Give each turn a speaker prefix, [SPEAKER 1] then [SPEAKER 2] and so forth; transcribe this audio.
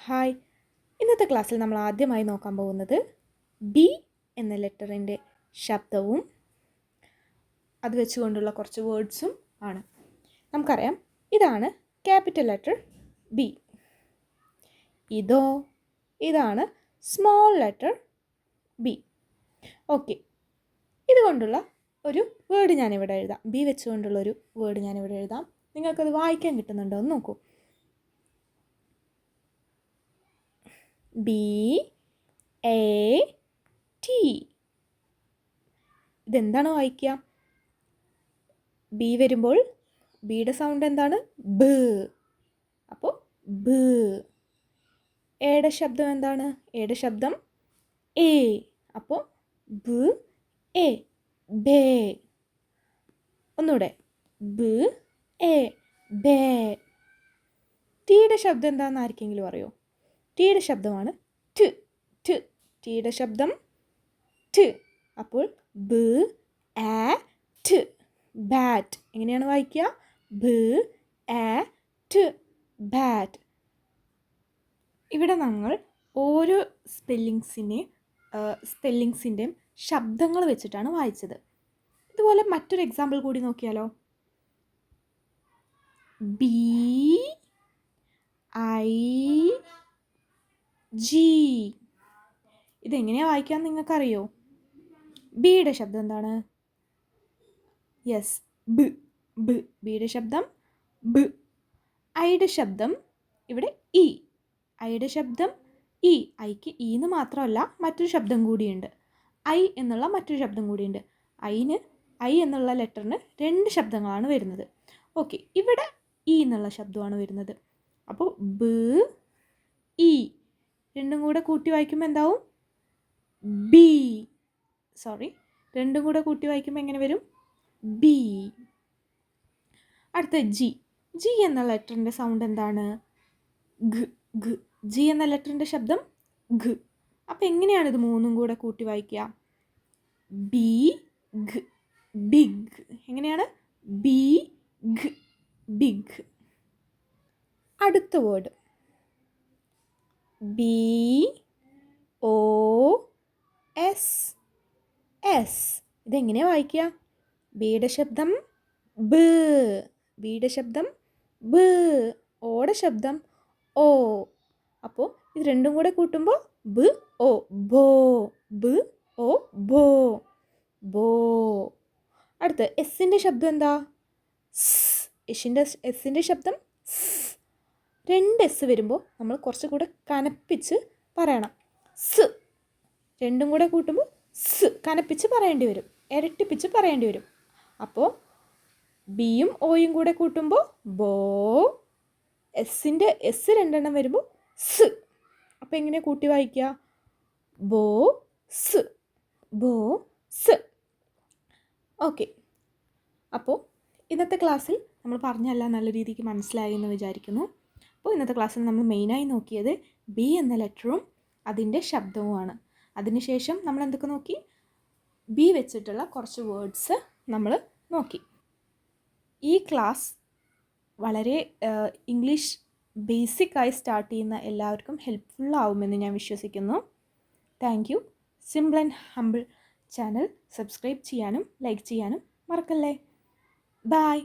[SPEAKER 1] Hi, ഇന്നത്തെ ക്ലാസ്സിൽ നമ്മൾ ആദ്യമായി നോക്കാൻ പോകുന്നത് ബി എന്ന ലെറ്ററിൻ്റെ ശബ്ദവും അത് വെച്ചുകൊണ്ടുള്ള കുറച്ച് വേർഡ്സും ആണ്. നമുക്കറിയാം, ഇതാണ് ക്യാപിറ്റൽ ലെറ്റർ ബി. ഇതാണ് സ്മോൾ ലെറ്റർ ബി. ഓക്കെ, ഇതുകൊണ്ടുള്ള ഒരു വേർഡ് ഞാനിവിടെ എഴുതാം. ബി വെച്ചുകൊണ്ടുള്ള ഒരു വേർഡ് ഞാനിവിടെ എഴുതാം. നിങ്ങൾക്കത് വായിക്കാൻ കിട്ടുന്നുണ്ടോ എന്ന് നോക്കൂ. BAT. ഇതെന്താണ് വായിക്കുക? ബി വരുമ്പോൾ ബിയുടെ സൗണ്ട് എന്താണ്? ബ്. അപ്പോൾ ബ്. എയുടെ ശബ്ദം എന്താണ്? എയുടെ ശബ്ദം എ. അപ്പോൾ ബ് എ, ബേ. ഒന്നുകൂടെ, ബ് എ, ബേ. ടീയുടെ ശബ്ദം എന്താണെന്ന് ആർക്കെങ്കിലും അറിയോ? ടീയുടെ ശബ്ദമാണ് ട്. ട്. ടീയുടെ ശബ്ദം ട്. അപ്പോൾ ബ് ആ ട്, ബാറ്റ്. എങ്ങനെയാണ് വായിക്കുക? ബ് ആ ട്, ബാറ്റ്. ഇവിടെ നമ്മൾ ഓരോ സ്പെല്ലിങ്സിൻ്റെയും ശബ്ദങ്ങൾ വെച്ചിട്ടാണ് വായിച്ചത്. ഇതുപോലെ മറ്റൊരു എക്സാമ്പിൾ കൂടി നോക്കിയാലോ? BIG. ഇതെങ്ങനെയാണ് വായിക്കാൻ നിങ്ങൾക്കറിയോ? ബിയുടെ ശബ്ദം എന്താണ്? യെസ്, ബ്. ബ്. ബിയുടെ ശബ്ദം ബ്. ഐയുടെ ശബ്ദം ഇവിടെ ഇ. ഐയുടെ ശബ്ദം ഇ. ഐക്ക് ഈന്ന് മാത്രമല്ല, മറ്റൊരു ശബ്ദം കൂടിയുണ്ട്. ഐ എന്നുള്ള മറ്റൊരു ശബ്ദം കൂടിയുണ്ട്. ഐ എന്നുള്ള ലെറ്ററിന് 2 ശബ്ദങ്ങളാണ് വരുന്നത്. ഓക്കെ, ഇവിടെ ഇ എന്നുള്ള ശബ്ദമാണ് വരുന്നത്. അപ്പോൾ ബ് ഇ രണ്ടും കൂടെ കൂട്ടി വായിക്കുമ്പോൾ എന്താവും? ബി. രണ്ടും കൂടെ കൂട്ടി വായിക്കുമ്പോൾ എങ്ങനെ വരും? ബി. അടുത്ത ജി. ജി എന്ന ലെറ്ററിൻ്റെ സൗണ്ട് എന്താണ്? ഗ്. ഗ്. ജി എന്ന ലെറ്ററിൻ്റെ ശബ്ദം ഗ്. അപ്പോൾ എങ്ങനെയാണ് ഇത് മൂന്നും കൂടെ കൂട്ടി വായിക്കുക? ബി ഗ്, ബിഗ്. എങ്ങനെയാണ്? ബി ഗ്, ബിഗ്. അടുത്ത വേർഡ് BOSS. ഇതെങ്ങനെയാണ് വായിക്കുക? ബിയുടെ ശബ്ദം ബ്. ബിയുടെ ശബ്ദം ബ്. ഓയുടെ ശബ്ദം ഓ. അപ്പോൾ ഇത് രണ്ടും കൂടെ കൂട്ടുമ്പോൾ ബ് ഓ, ബോ. ബ് ഓ, ബോ, ബോ. അടുത്ത എസിൻ്റെ ശബ്ദം എന്താ? എസിൻ്റെ ശബ്ദം സ്. 2 എസ് വരുമ്പോൾ നമ്മൾ കുറച്ചുകൂടെ കനപ്പിച്ച് പറയണം. സ്. രണ്ടും കൂടെ കൂട്ടുമ്പോൾ സ് കനപ്പിച്ച് പറയേണ്ടി വരും, ഇരട്ടിപ്പിച്ച് പറയേണ്ടി വരും. അപ്പോൾ ബിയും ഓയും കൂടെ കൂട്ടുമ്പോൾ ബോ. എസ് 2 വരുമ്പോൾ സ്. അപ്പോൾ എങ്ങനെ കൂട്ടി വായിക്കുക? ബോ സ്, ബോ സ്. ഓക്കെ, അപ്പോൾ ഇന്നത്തെ ക്ലാസ്സിൽ നമ്മൾ പറഞ്ഞെല്ലാം നല്ല രീതിക്ക് മനസ്സിലായി എന്ന് വിചാരിക്കുന്നു. അപ്പോൾ ഇന്നത്തെ ക്ലാസ്സിൽ നമ്മൾ മെയിനായി നോക്കിയത് ബി എന്ന ലെറ്ററും അതിൻ്റെ ശബ്ദവുമാണ്. അതിനുശേഷം നമ്മൾ എന്തൊക്കെ നോക്കി? ബി വെച്ചിട്ടുള്ള കുറച്ച് വേർഡ്സ് നമ്മൾ നോക്കി. ഈ ക്ലാസ് വളരെ ഇംഗ്ലീഷ് ബേസിക്കായി സ്റ്റാർട്ട് ചെയ്യുന്ന എല്ലാവർക്കും ഹെൽപ്ഫുള്ളാവുമെന്ന് ഞാൻ വിശ്വസിക്കുന്നു. Thank you. Simple and humble channel subscribe ചെയ്യാനും ലൈക്ക് ചെയ്യാനും മറക്കല്ലേ. ബൈ.